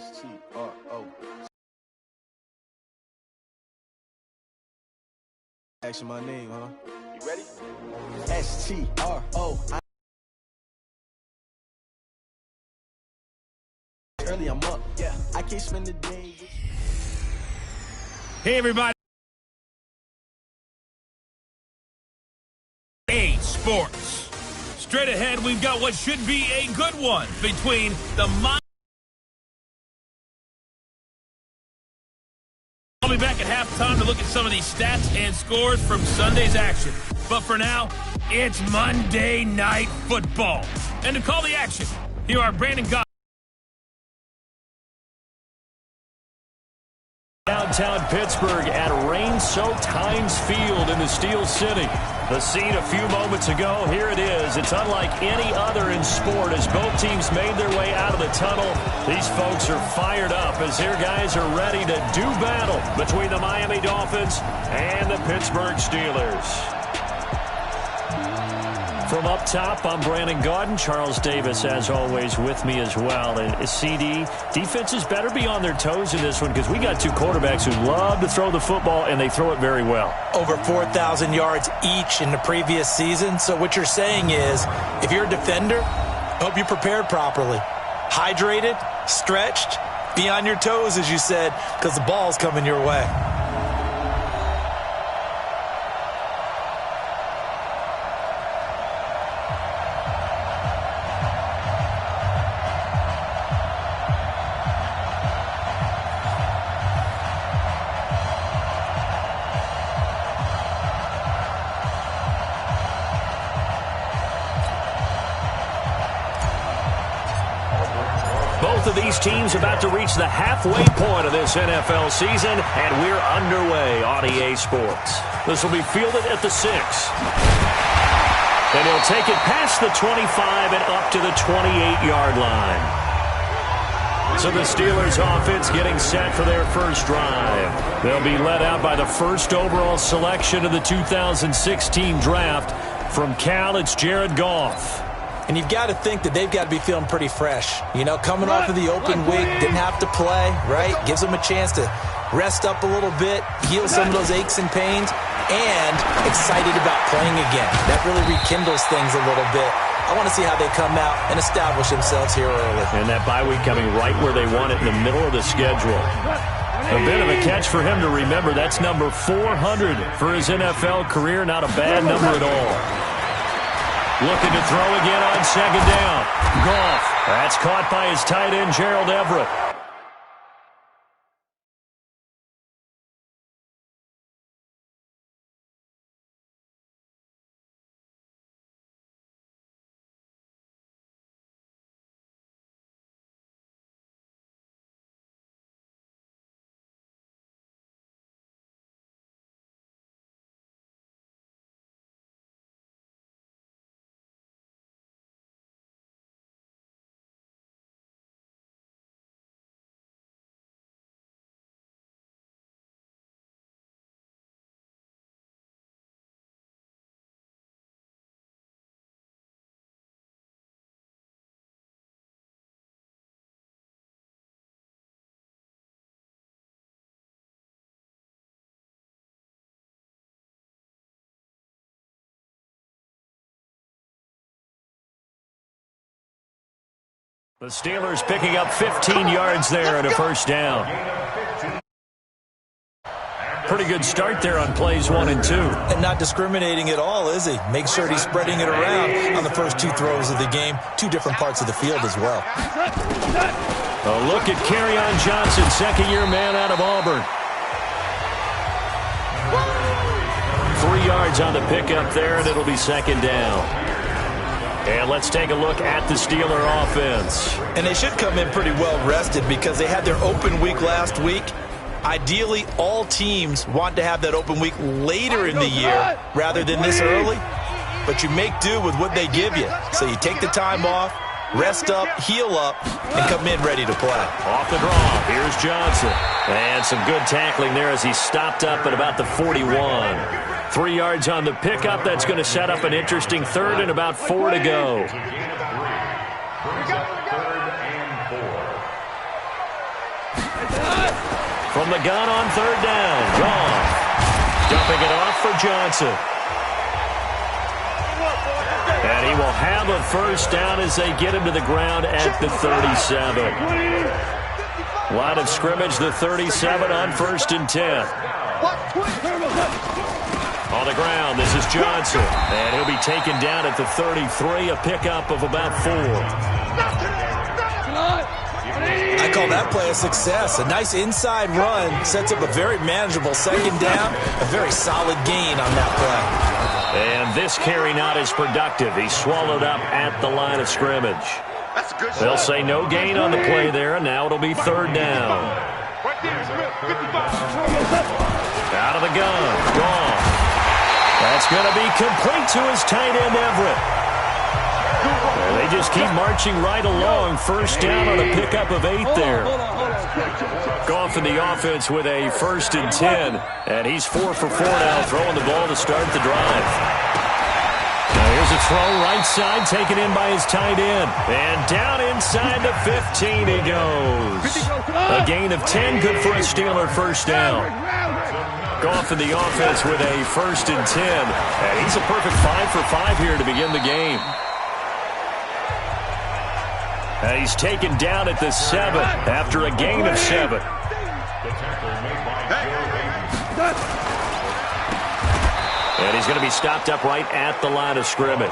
S-T-R-O. Action my name, huh? You ready? S-T-R-O. Early, I'm up. Yeah, I can't spend the day. Hey, everybody. Sports. Straight ahead, we've got what should be a good one between the I'll be back at halftime to look at some of these stats and scores from Sunday's action. But for now, it's Monday Night Football. And to call the action, here are Brandon Gott. Downtown Pittsburgh at rain-soaked Heinz Field in the Steel City. The scene a few moments ago, here it is. It's unlike any other in sport as both teams made their way out of the tunnel. These folks are fired up as their guys are ready to do battle between the Miami Dolphins and the Pittsburgh Steelers. From up top, I'm Brandon Gaudin. Charles Davis, as always, with me as well. And CD, defenses better be on their toes in this one because we got two quarterbacks who love to throw the football, and they throw it very well. Over 4,000 yards each in the previous season. So what you're saying is, if you're a defender, hope you prepared properly. Hydrated, stretched, be on your toes, as you said, because the ball's coming your way. Both of these teams about to reach the halfway point of this NFL season, and we're underway on EA Sports. This will be fielded at the 6. And he'll take it past the 25 and up to the 28-yard line. So the Steelers offense getting set for their first drive. They'll be led out by the first overall selection of the 2016 draft. From Cal, it's Jared Goff. And you've got to think that they've got to be feeling pretty fresh. You know, coming off of the open week, didn't have to play, right? Gives them a chance to rest up a little bit, heal some of those aches and pains, and excited about playing again. That really rekindles things a little bit. I want to see how they come out and establish themselves here early. And that bye week coming right where they want it in the middle of the schedule. A bit of a catch for him to remember. That's number 400 for his NFL career. Not a bad number at all. Looking to throw again on second down. Goff. That's caught by his tight end, Gerald Everett. The Steelers picking up 15 yards there and a first down. Pretty good start there on plays 1 and 2. And not discriminating at all, is he? Make sure he's spreading it around on the first 2 throws of the game. 2 different parts of the field as well. A look at Kerryon Johnson, second-year man out of Auburn. 3 yards on the pickup there, and it'll be second down. And let's take a look at the Steeler offense. And they should come in pretty well rested because they had their open week last week. Ideally, all teams want to have that open week later in the year rather than this early. But you make do with what they give you. So you take the time off, rest up, heal up, and come in ready to play. Off the draw, here's Johnson. And some good tackling there as he stopped up at about the 41. 3 yards on the pickup. That's going to set up an interesting third and about 4 to go. From the gun on third down. Gone. Dumping it off for Johnson. And he will have a first down as they get him to the ground at the 37. Line of scrimmage, the 37 on 1st and 10. On the ground, this is Johnson. And he'll be taken down at the 33, a pickup of about 4. I call that play a success. A nice inside run sets up a very manageable second down. A very solid gain on that play. And this carry not as productive. He's swallowed up at the line of scrimmage. They'll say no gain on the play there, and now it'll be third down. Out of the gun. Gone. That's going to be complete to his tight end, Everett. And they just keep marching right along. First down on a pickup of 8 there. Goff in the offense with a 1st and 10. And he's 4 for 4 now, throwing the ball to start the drive. Now here's a throw right side, taken in by his tight end. And down inside the 15 he goes. A gain of 10, good for a Steeler first down. Goff in the offense with a 1st and 10. And he's a perfect 5 for 5 here to begin the game. And he's taken down at the 7 after a gain of 7. And he's going to be stopped up right at the line of scrimmage.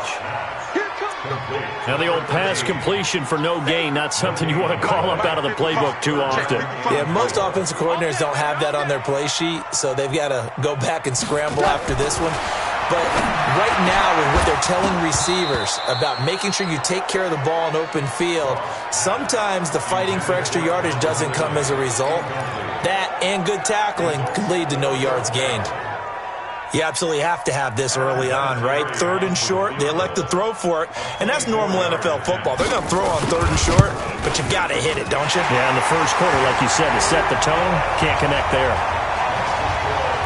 Now the old pass completion for no gain, not something you want to call up out of the playbook too often. Yeah, most offensive coordinators don't have that on their play sheet, so they've got to go back and scramble after this one. But right now, with what they're telling receivers about making sure you take care of the ball in open field, sometimes the fighting for extra yardage doesn't come as a result. That and good tackling can lead to no yards gained. You absolutely have to have this early on, right? 3rd and short, they elect to throw for it, and that's normal NFL football. They're going to throw on 3rd and short, but you got to hit it, don't you? Yeah, in the first quarter, like you said, to set the tone, can't connect there.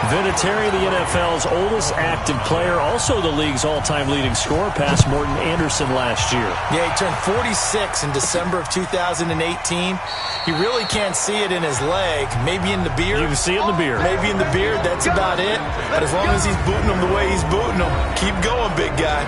Vinatieri, the NFL's oldest active player, also the league's all-time leading scorer, past Morton Anderson last year. Yeah, he turned 46 in December of 2018. He really can't see it in his leg, maybe in the beard. You can see it in the beard. Maybe in the beard, that's about it. But as long as he's booting them the way he's booting them, keep going, big guy.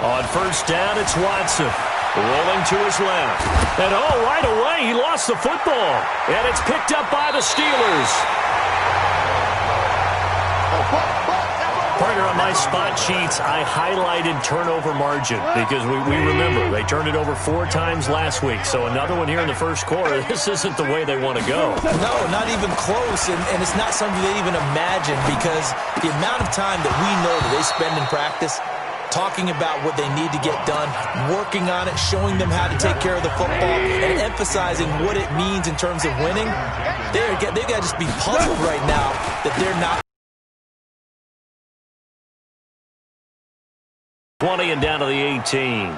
On first down, it's Watson. Rolling to his left. And right away, he lost the football. And it's picked up by the Steelers. Partner, on my spot sheets, I highlighted turnover margin because we remember they turned it over 4 times last week. So another one here in the first quarter. This isn't the way they want to go. No, not even close. And it's not something they even imagine because the amount of time that we know that they spend in practice talking about what they need to get done, working on it, showing them how to take care of the football, and emphasizing what it means in terms of winning. They've got to just be puzzled right now that they're not. 20 and down to the 18.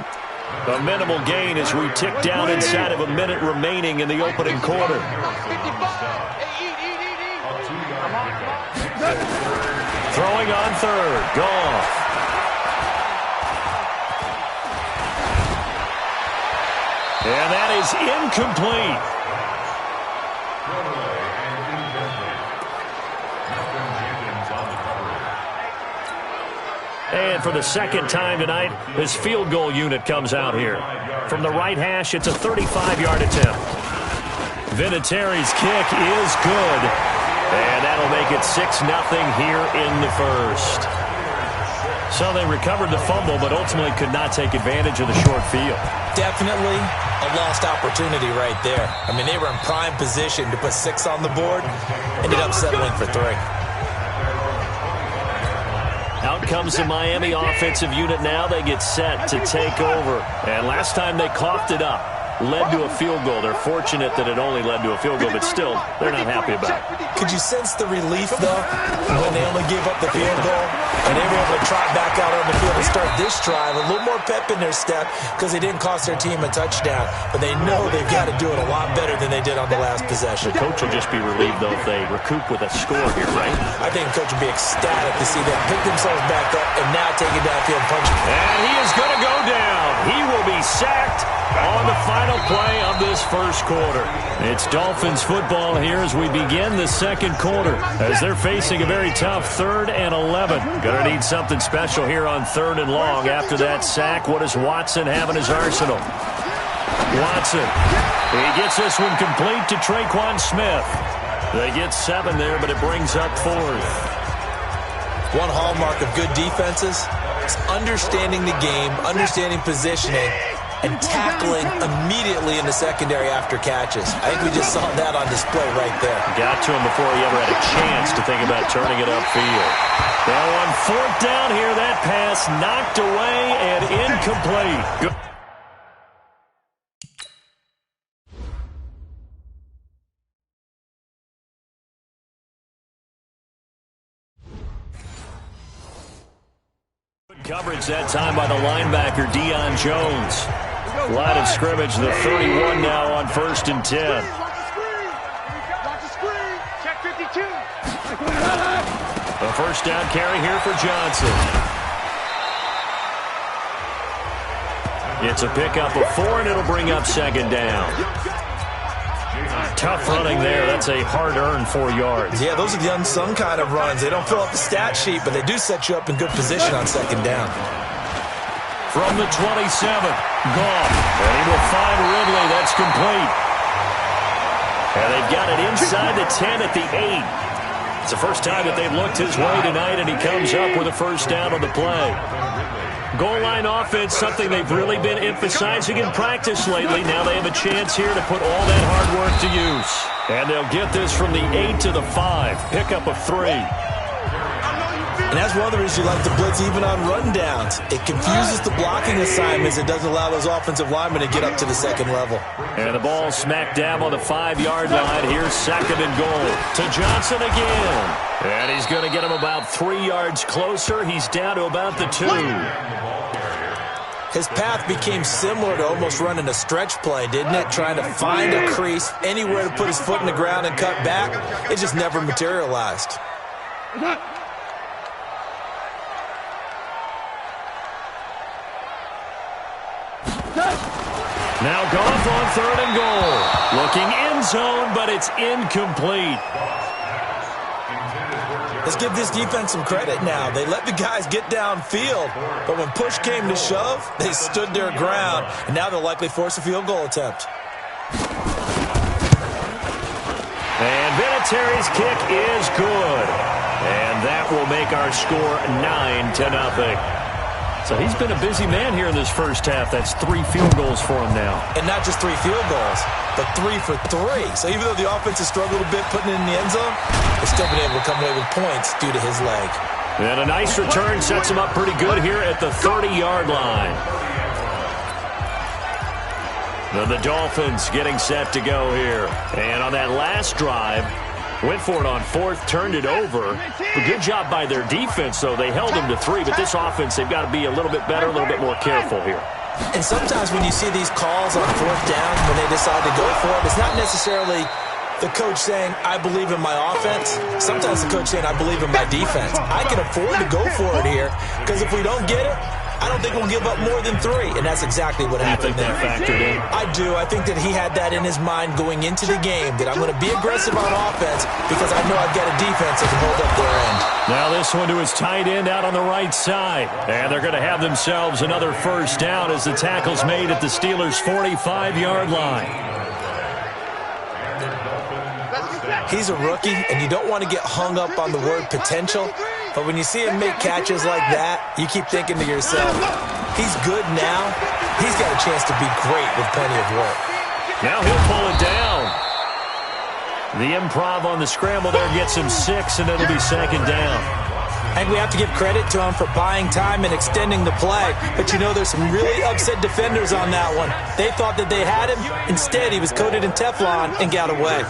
A minimal gain as we tick down inside of a minute remaining in the opening quarter. Throwing on third. Goff. And that is incomplete. And for the second time tonight, this field goal unit comes out here. From the right hash, it's a 35-yard attempt. Vinatieri's kick is good. And that'll make it 6-0 here in the first. So they recovered the fumble, but ultimately could not take advantage of the short field. Definitely a lost opportunity right there. I mean, they were in prime position to put 6 on the board. Ended up settling for 3. Out comes the Miami offensive unit now. They get set to take over. And last time they coughed it up. Led to a field goal. They're fortunate that it only led to a field goal, but still, they're not happy about it. Could you sense the relief, though, when they only gave up the field goal? And they were able to trot back out on the field and start this drive. A little more pep in their step because they didn't cost their team a touchdown. But they know they've got to do it a lot better than they did on the last possession. The coach will just be relieved, though, if they recoup with a score here, right? I think the coach will be ecstatic to see them pick themselves back up and now take it downfield and punch it. And he is going to go down. He will be sacked on the final play of this first quarter. It's Dolphins football here as we begin the second quarter, as they're facing a very tough 3rd and 11. Going to need something special here on 3rd and long. After that sack, what does Watson have in his arsenal? Watson, he gets this one complete to Traquan Smith. They get 7 there, but it brings up 4th. One hallmark of good defenses is understanding the game, understanding positioning, and tackling immediately in the secondary after catches. I think we just saw that on display right there. Got to him before he ever had a chance to think about turning it upfield. Now on 4th down here, that pass knocked away and incomplete. Good. Coverage that time by the linebacker, Deion Jones. Line of scrimmage, the 31 now on 1st and 10. Check 52. A first down carry here for Johnson. It's a pickup of 4, and it'll bring up 2nd down. Tough running there. That's a hard-earned 4 yards. Yeah, those are the unsung kind of runs. They don't fill up the stat sheet, but they do set you up in good position on 2nd down. From the 27, Goff, and he will find Ridley. That's complete. And they've got it inside the 10 at the 8. It's the first time that they've looked his way tonight, and he comes up with a first down on the play. Goal line offense, something they've really been emphasizing in practice lately. Now they have a chance here to put all that hard work to use. And they'll get this from the 8 to the 5. Pickup of 3. And that's one of the reasons you like to blitz even on run downs. It confuses the blocking assignments. It doesn't allow those offensive linemen to get up to the 2nd level. And the ball smack dab on the 5-yard line. Here's 2nd and goal to Johnson again. And he's going to get him about 3 yards closer. He's down to about the 2. His path became similar to almost running a stretch play, didn't it? Trying to find a crease, anywhere to put his foot in the ground and cut back. It just never materialized. Now Goff on 3rd and goal. Looking end zone, but it's incomplete. Let's give this defense some credit now. They let the guys get downfield, but when push came to shove, they stood their ground, and now they'll likely force a field goal attempt. And Vinatieri's kick is good. And that will make our score 9-0. So he's been a busy man here in this first half. That's 3 field goals for him now. And not just 3 field goals, but 3 for 3. So even though the offense has struggled a bit putting it in the end zone, they've still been able to come away with points due to his leg. And a nice return sets him up pretty good here at the 30-yard line. Now the Dolphins getting set to go here. And on that last drive, went for it on 4th, turned it over. A good job by their defense, though. They held him to 3, but this offense, they've got to be a little bit better, a little bit more careful here. And sometimes when you see these calls on 4th down, when they decide to go for it, it's not necessarily the coach saying, I believe in my offense. Sometimes the coach saying, I believe in my defense. I can afford to go for it here, because if we don't get it, I don't think we'll give up more than 3, and that's exactly what happened there. That factored in? I do. I think that he had that in his mind going into the game, that I'm going to be aggressive on offense because I know I've got a defense that can hold up their end. Now this one to his tight end out on the right side. And they're going to have themselves another first down as the tackle's made at the Steelers' 45-yard line. He's a rookie, and you don't want to get hung up on the word potential. But when you see him make catches like that, you keep thinking to yourself, he's good now. He's got a chance to be great with plenty of work. Now he'll pull it down. The improv on the scramble there gets him 6, and it'll be 2nd down. I think we have to give credit to him for buying time and extending the play. But, you know, there's some really upset defenders on that one. They thought that they had him. Instead, he was coated in Teflon and got away.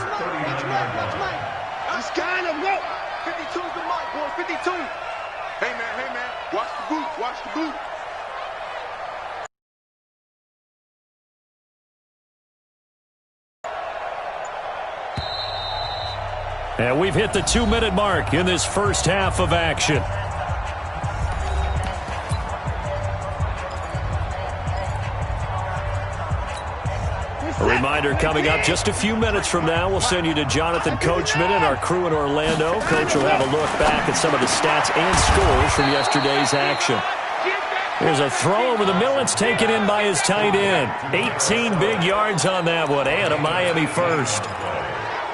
He's kind of low. 52's the mark, boys. 52. Hey, man. Watch the boot. And we've hit the 2-minute mark in this first half of action. A reminder coming up just a few minutes from now, we'll send you to Jonathan Coachman and our crew in Orlando. Coach will have a look back at some of the stats and scores from yesterday's action. Here's a throw over the middle. It's taken in by his tight end. 18 big yards on that one, and a Miami first.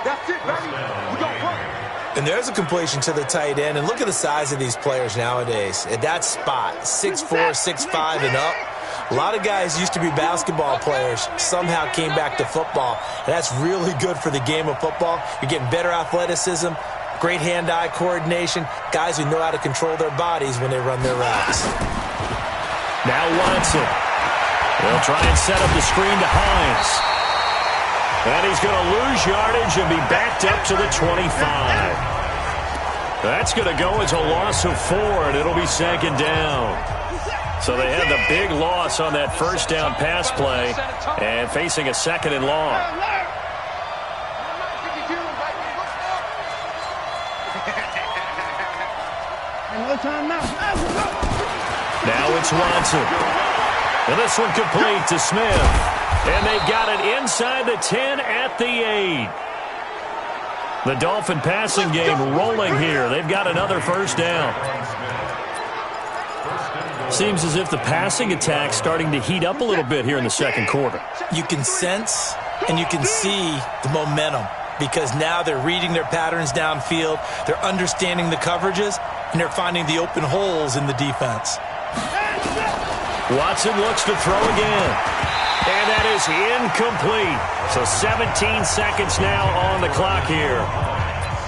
That's it, baby. We gon' work. And there's a completion to the tight end. And look at the size of these players nowadays. At that spot, 6'4", 6'5", and up. A lot of guys used to be basketball players, somehow came back to football. And that's really good for the game of football. You're getting better athleticism, great hand-eye coordination, guys who know how to control their bodies when they run their routes. Now Watson. They'll try and set up the screen to Hines. And he's going to lose yardage and be backed up to the 25. That's going to go as a loss of 4, and it'll be second down. So they had the big loss on that first down pass play and facing a second and long. Now it's Watson. And this one complete to Smith. And they got it inside the 10 at the 8. The Dolphin passing game rolling here. They've got another first down. Seems as if the passing attack's starting to heat up a little bit here in the second quarter. You can sense and you can see the momentum because now they're reading their patterns downfield, they're understanding the coverages, and they're finding the open holes in the defense. Watson looks to throw again. And that is incomplete. So 17 seconds now on the clock here.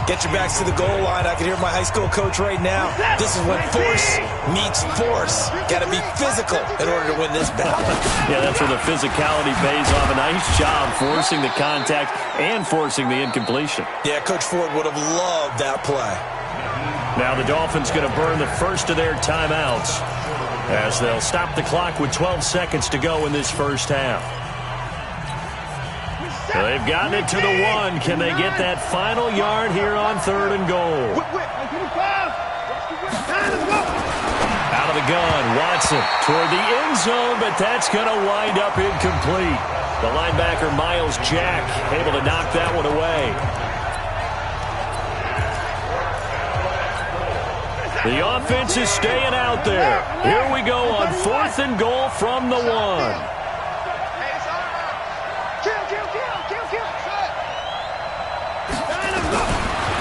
Get your backs to the goal line. I can hear my high school coach right now. This is when force meets force. Got to be physical in order to win this battle. Yeah, that's where the physicality pays off. A nice job forcing the contact and forcing the incompletion. Yeah, Coach Ford would have loved that play. Now the Dolphins going to burn the first of their timeouts as they'll stop the clock with 12 seconds to go in this first half. They've gotten it to the 1. Can they get that final yard here on 3rd and goal? Out of the gun, Watson toward the end zone, but that's going to wind up incomplete. The linebacker, Miles Jack, able to knock that one away. The offense is staying out there. Here we go on 4th and goal from the 1.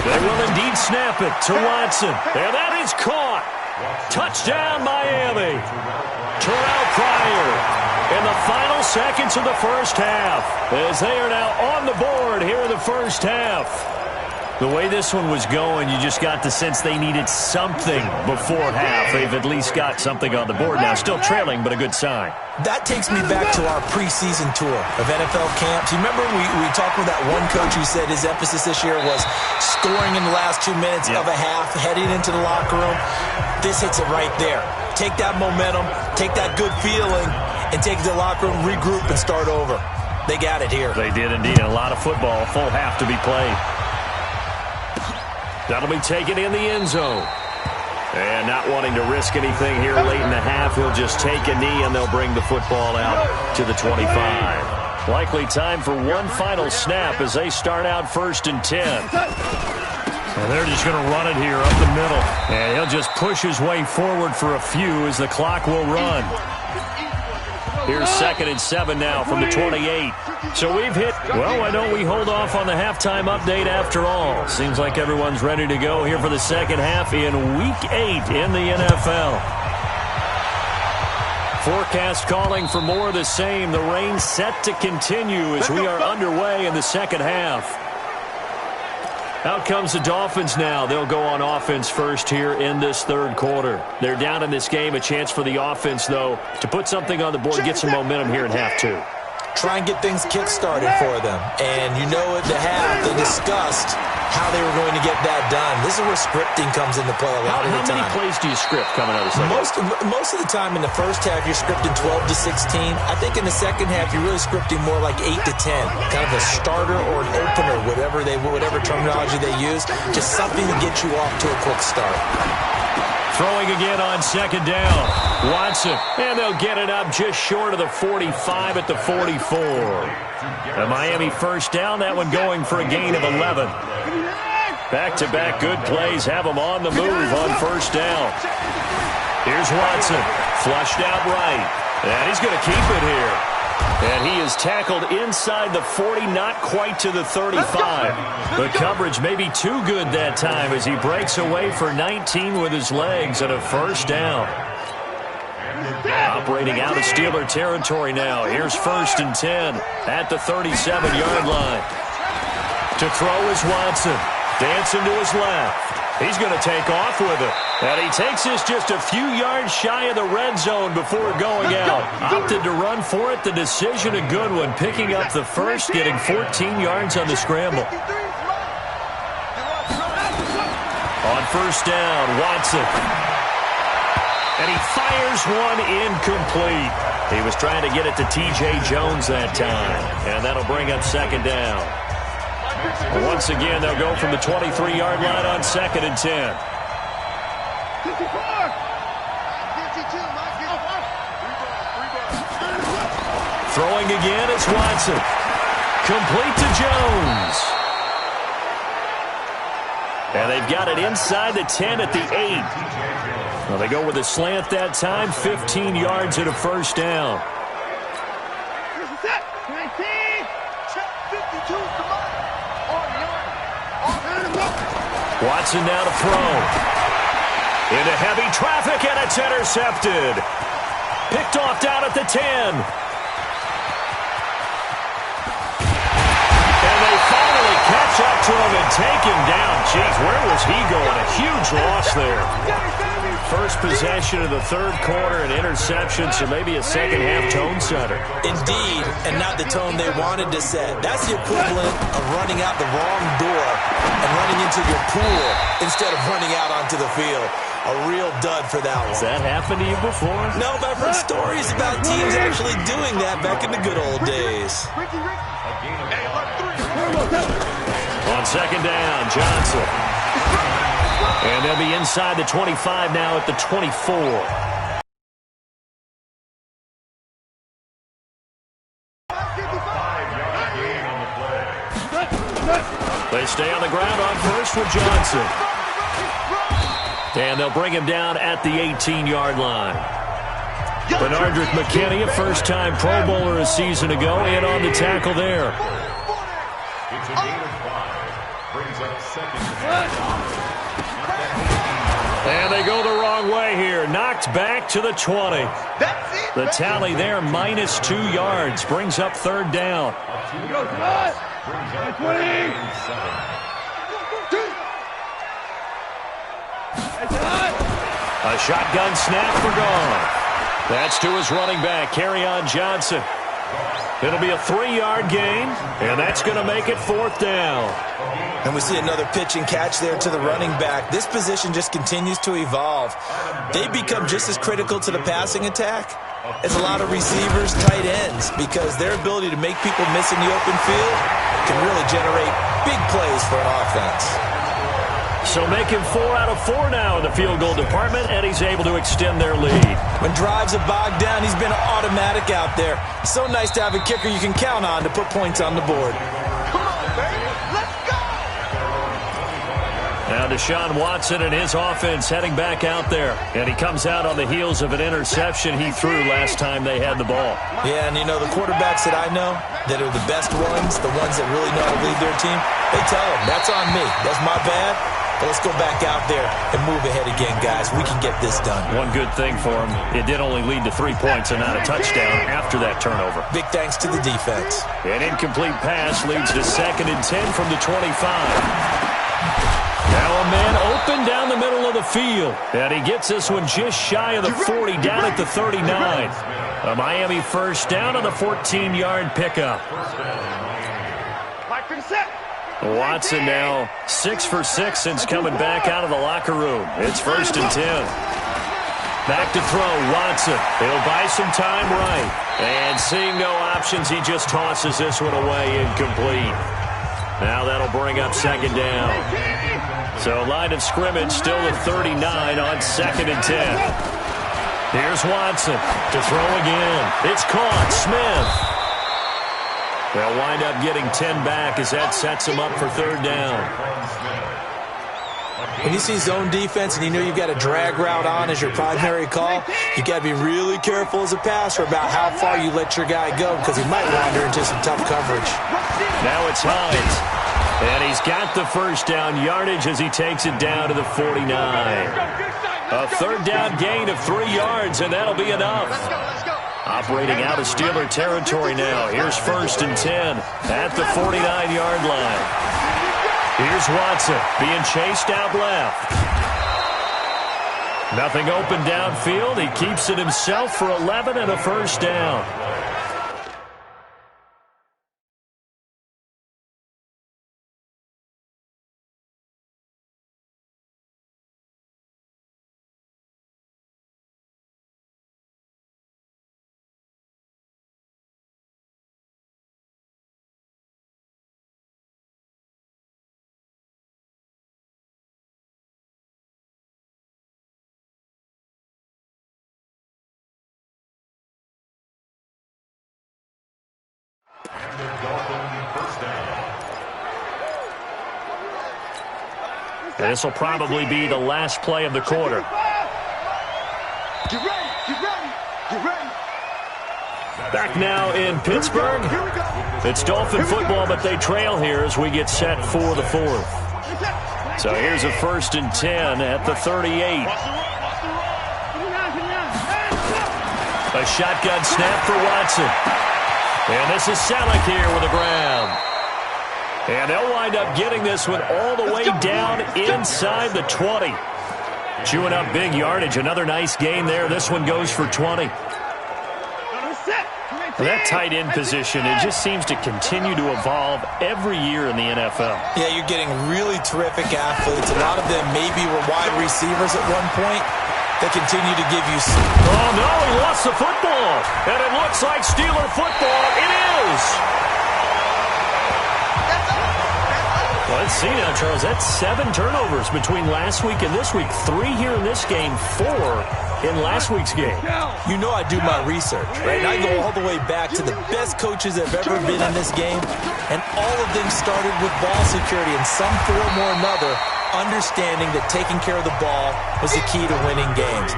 They will indeed snap it to Watson. And that is caught. Touchdown, Miami. Terrell Pryor in the final seconds of the first half as they are now on the board here in the first half. The way this one was going, you just got the sense they needed something before half. They've at least got something on the board now. Still trailing, but a good sign. That takes me back to our preseason tour of NFL camps. You remember we talked with that one coach who said his emphasis this year was scoring in the last 2 minutes of a half, heading into the locker room. This hits it right there. Take that momentum, take that good feeling, and take it to the locker room, regroup, and start over. They got it here. They did indeed. A lot of football, full half to be played. That'll be taken in the end zone. And not wanting to risk anything here late in the half, he'll just take a knee and they'll bring the football out to the 25. Likely time for one final snap as they start out 1st and 10. And they're just going to run it here up the middle. And he'll just push his way forward for a few as the clock will run. Here's 2nd and 7 now from the 28. So we've hit, well, why don't we hold off on the halftime update after all? Seems like everyone's ready to go here for the second half in Week 8 in the NFL. Forecast calling for more of the same. The rain set to continue as we are underway in the second half. Out comes the Dolphins now. They'll go on offense first here in this 3rd quarter. They're down in this game. A chance for the offense, though, to put something on the board, get some momentum here in half 2. try and get things kick-started for them. And you know at the half, they discussed how they were going to get that done. This is where scripting comes into play a lot of the time. How many plays do you script coming out of the second? Most of the time in the first half, you're scripting 12 to 16. I think in the second half, you're really scripting more like 8 to 10. Kind of a starter or an opener, whatever terminology they use. Just something to get you off to a quick start. Throwing again on second down. Watson, and they'll get it up just short of the 45 at the 44. A Miami first down, that one going for a gain of 11. Back-to-back good plays have them on the move on first down. Here's Watson, flushed out right, and he's going to keep it here. And he is tackled inside the 40, not quite to the 35. The coverage may be too good that time as he breaks away for 19 with his legs and a first down. Operating out of Steeler territory now. Here's 1st and 10 at the 37-yard line. To throw is Watson. Dancing to his left. He's going to take off with it. And he takes this just a few yards shy of the red zone before going out. Opted to run for it. The decision a good one. Picking up the first, getting 14 yards on the scramble. On first down, Watson. And he fires one incomplete. He was trying to get it to T.J. Jones that time. And that'll bring up second down. Once again, they'll go from the 23-yard line on 2nd and 10. Throwing again is Watson. Complete to Jones. And they've got it inside the 10 at the 8. Well, they go with a slant that time, 15 yards and a first down. Watson now to throw. Into heavy traffic, and it's intercepted. Picked off down at the 10. And they finally catch up to him and take him down. Jeez, where was he going? A huge loss there. First possession of the third quarter, an interception, so maybe a second-half tone setter. Indeed, and not the tone they wanted to set. That's the equivalent of running out the wrong door and running into your pool instead of running out onto the field. A real dud for that one. Has that happened to you before? No, but I've heard stories about teams actually doing that back in the good old days. On second down, Johnson. And they'll be inside the 25 now at the 24. They stay on the ground on first with Johnson. And they'll bring him down at the 18-yard line. Benardrick McKinney, a first-time Pro Bowler a season ago, in on the tackle there. It's a gain of 5. Brings up second. And they go the wrong way here. Knocked back to the 20. The tally there, -2 yards. Brings up third down. A shotgun snap for Goff. That's to his running back, Kerryon Johnson. It'll be a 3-yard gain, and that's going to make it 4th down. And we see another pitch and catch there to the running back. This position just continues to evolve. They become just as critical to the passing attack as a lot of receivers, tight ends, because their ability to make people miss in the open field can really generate big plays for an offense. So making 4 out of 4 now in the field goal department, and he's able to extend their lead. When drives have bogged down, he's been automatic out there. So nice to have a kicker you can count on to put points on the board. Now Deshaun Watson and his offense heading back out there. And he comes out on the heels of an interception he threw last time they had the ball. Yeah, and you know, the quarterbacks that I know that are the best ones, the ones that really know how to lead their team, they tell them, that's on me. That's my bad. But let's go back out there and move ahead again, guys. We can get this done. One good thing for him, it did only lead to 3 points and not a touchdown after that turnover. Big thanks to the defense. An incomplete pass leads to 2nd and 10 from the 25. Now a man open down the middle of the field. And he gets this one just shy of the 40, down at the 39. A Miami first down on the 14-yard pickup. Watson now 6 for 6 since coming back out of the locker room. It's 1st and 10. Back to throw, Watson. He'll buy some time right. And seeing no options, he just tosses this one away, incomplete. Now that'll bring up 2nd down. So line of scrimmage still at 39 on 2nd and 10. Here's Watson to throw again. It's caught. Smith. They'll wind up getting 10 back as that sets them up for 3rd down. When you see zone defense and you know you've got a drag route on as your primary call, you got to be really careful as a passer about how far you let your guy go because he might wander into some tough coverage. Now it's Hines. And he's got the first down yardage as he takes it down to the 49. A 3rd down gain of 3 yards, and that'll be enough. Operating out of Steeler territory now. Here's 1st and 10 at the 49-yard line. Here's Watson being chased out left. Nothing open downfield. He keeps it himself for 11 and a 1st down. This will probably be the last play of the quarter. Get ready, get ready, get ready. Back now in Pittsburgh. It's Dolphin football, but they trail here as we get set for the 4th. So here's a 1st and 10 at the 38. A shotgun snap for Watson. And this is Selleck here with the ground. And they'll wind up getting this one all the way down inside the 20. Chewing up big yardage. Another nice gain there. This one goes for 20. That tight end position, it just seems to continue to evolve every year in the NFL. Yeah, you're getting really terrific athletes. A lot of them maybe were wide receivers at one point. They continue to give you... Oh, no, he lost the football. And it looks like Steeler football. It is. Well, let's see now, Charles. That's 7 turnovers between last week and this week. 3 here in this game, 4 in last week's game. You know I do my research, right? And I go all the way back to the best coaches that have ever been in this game, and all of them started with ball security in some form or another, understanding that taking care of the ball was the key to winning games.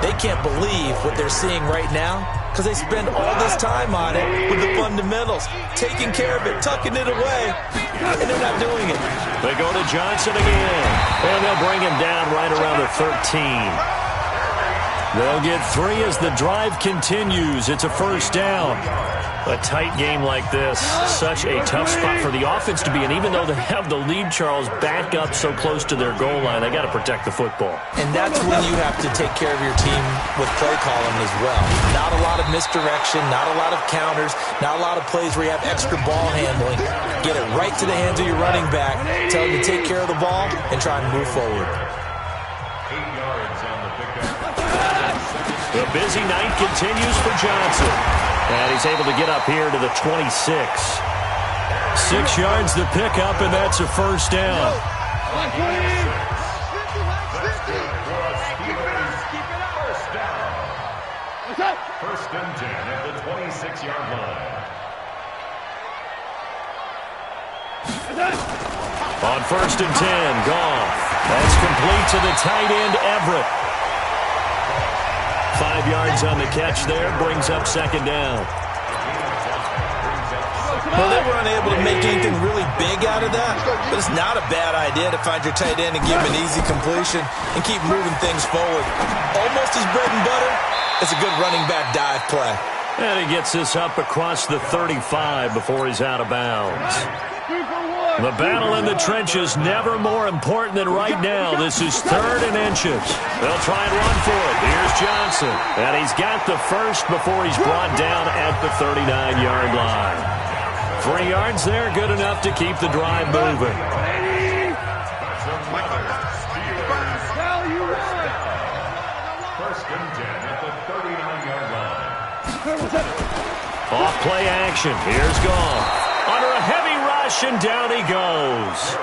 They can't believe what they're seeing right now because they spend all this time on it with the fundamentals, taking care of it, tucking it away, and they're not doing it. They go to Johnson again, and they'll bring him down right around the 13. They'll get 3 as the drive continues. It's a 1st down. A tight game like this, such a tough spot for the offense to be in. Even though they have the lead, Charles, back up so close to their goal line, they got to protect the football. And that's when you have to take care of your team with play calling as well. Not a lot of misdirection, not a lot of counters, not a lot of plays where you have extra ball handling. Get it right to the hands of your running back, tell him to take care of the ball, and try and move forward. 8 yards on the pickup. The busy night continues for Johnson. And he's able to get up here to the 26. 6 yards to pick up, and that's a 1st down. First and 10 at the 26-yard line. On 1st and 10, Goff. That's complete to the tight end, Everett. 5 yards on the catch there, brings up 2nd down. Well, they were unable to make anything really big out of that, but it's not a bad idea to find your tight end and give him an easy completion and keep moving things forward. Almost his bread and butter. It's a good running back dive play. And he gets this up across the 35 before he's out of bounds. The battle in the trenches never more important than right now. This is 3rd and inches. They'll try and run for it. Here's Johnson. And he's got the first before he's brought down at the 39-yard line. 3 yards there, good enough to keep the drive moving. First and 10 at the 39-yard line. Off play action. Here's Gall. Under a heavy rush, and down he goes.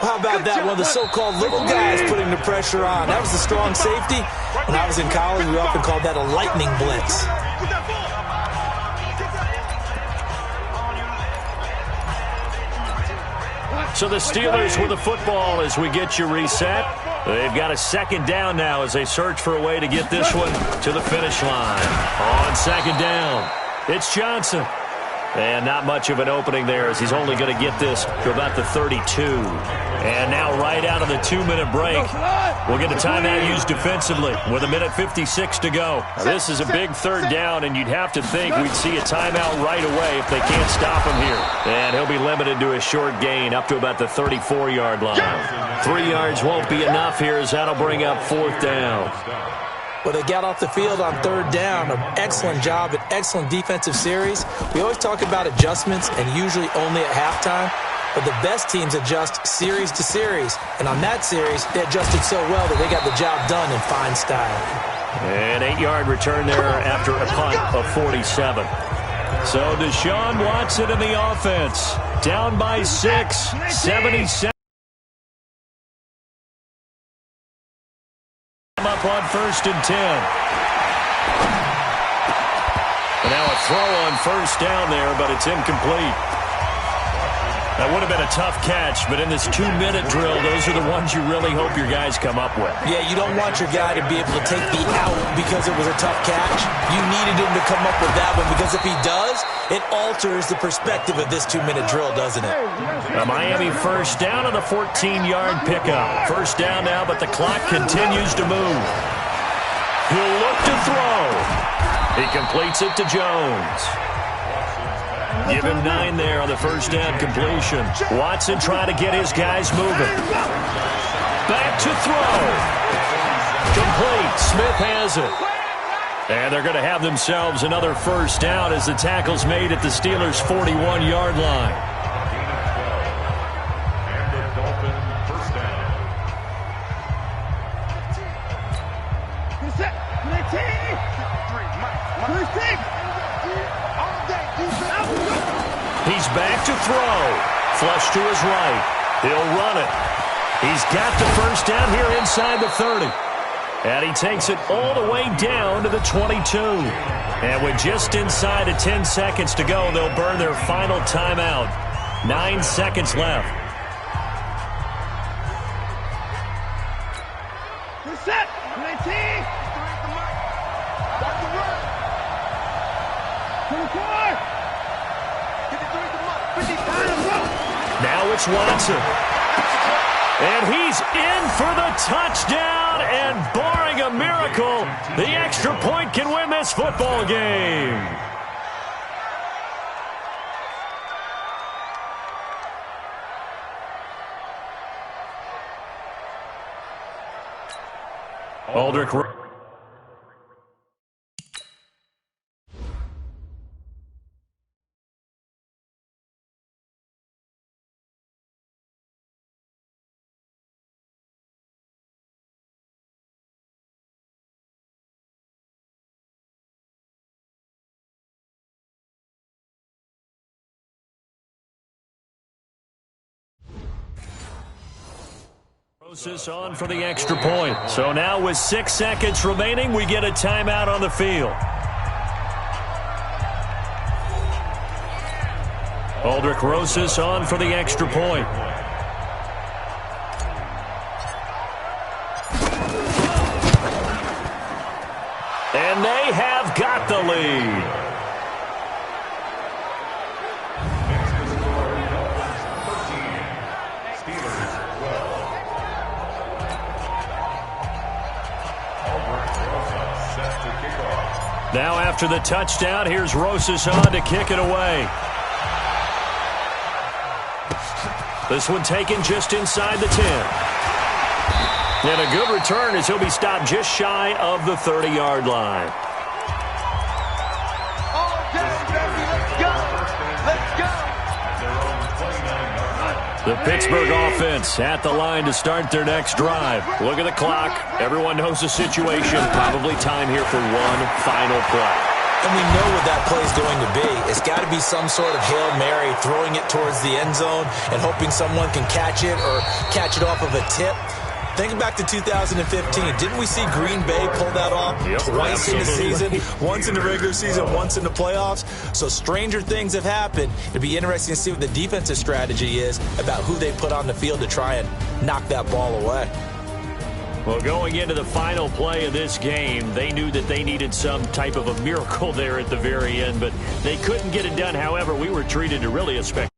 How about that? One of the so-called little guys putting the pressure on. That was the strong safety. When I was in college, we often called that a lightning blitz. So the Steelers with the football as we get you reset. They've got a 2nd down now as they search for a way to get this one to the finish line. On 2nd down, it's Johnson. And not much of an opening there as he's only going to get this to about the 32. And now right out of the 2-minute break, we'll get a timeout used defensively with 1:56 to go. Now, this is a big 3rd down, and you'd have to think we'd see a timeout right away if they can't stop him here. And he'll be limited to a short gain up to about the 34-yard line. 3 yards won't be enough here as that'll bring up 4th down. Well, they got off the field on 3rd down. An excellent job, an excellent defensive series. We always talk about adjustments and usually only at halftime. But the best teams adjust series to series. And on that series, they adjusted so well that they got the job done in fine style. An 8-yard return there after a punt of 47. So Deshaun Watson in the offense. Down by 6, 77. Up on 1st and 10. And now a throw on 1st down there, but it's incomplete. That would have been a tough catch, but in this 2-minute drill, those are the ones you really hope your guys come up with. Yeah, you don't want your guy to be able to take the out because it was a tough catch. You needed him to come up with that one because if he does, it alters the perspective of this 2-minute drill, doesn't it? A Miami 1st down on the 14-yard pickup. 1st down now, but the clock continues to move. He'll look to throw. He completes it to Jones. Give him 9 there on the 1st down completion. Watson trying to get his guys moving. Back to throw. Complete. Smith has it. And they're going to have themselves another 1st down as the tackle's made at the Steelers' 41-yard line. And the Dolphin 1st down. He's back to throw. Flush to his right. He'll run it. He's got the 1st down here inside the 30. And he takes it all the way down to the 22. And with just inside of 10 seconds to go, they'll burn their final timeout. 9 seconds left. Set. Now it's Watson. And he's in for the touchdown. And barring a miracle, the extra point can win this football game. Aldrich. On for the extra point. So now with 6 seconds remaining, we get a timeout on the field. Aldrich Rosas on for the extra point. And they have got the lead. Now after the touchdown, here's Rosas on to kick it away. This one taken just inside the 10. And a good return as he'll be stopped just shy of the 30-yard line. All day, baby, let's go. Let's go. The Pittsburgh offense at the line to start their next drive. Look at the clock. Everyone knows the situation. Probably time here for one final play. And we know what that play is going to be. It's got to be some sort of Hail Mary, throwing it towards the end zone and hoping someone can catch it or catch it off of a tip. Think back to 2015. Didn't we see Green Bay pull that off twice in the season? Once in the regular season, once in the playoffs. So stranger things have happened. It'd be interesting to see what the defensive strategy is about who they put on the field to try and knock that ball away. Well, going into the final play of this game, they knew that they needed some type of a miracle there at the very end, but they couldn't get it done. However, we were treated to really a spectacular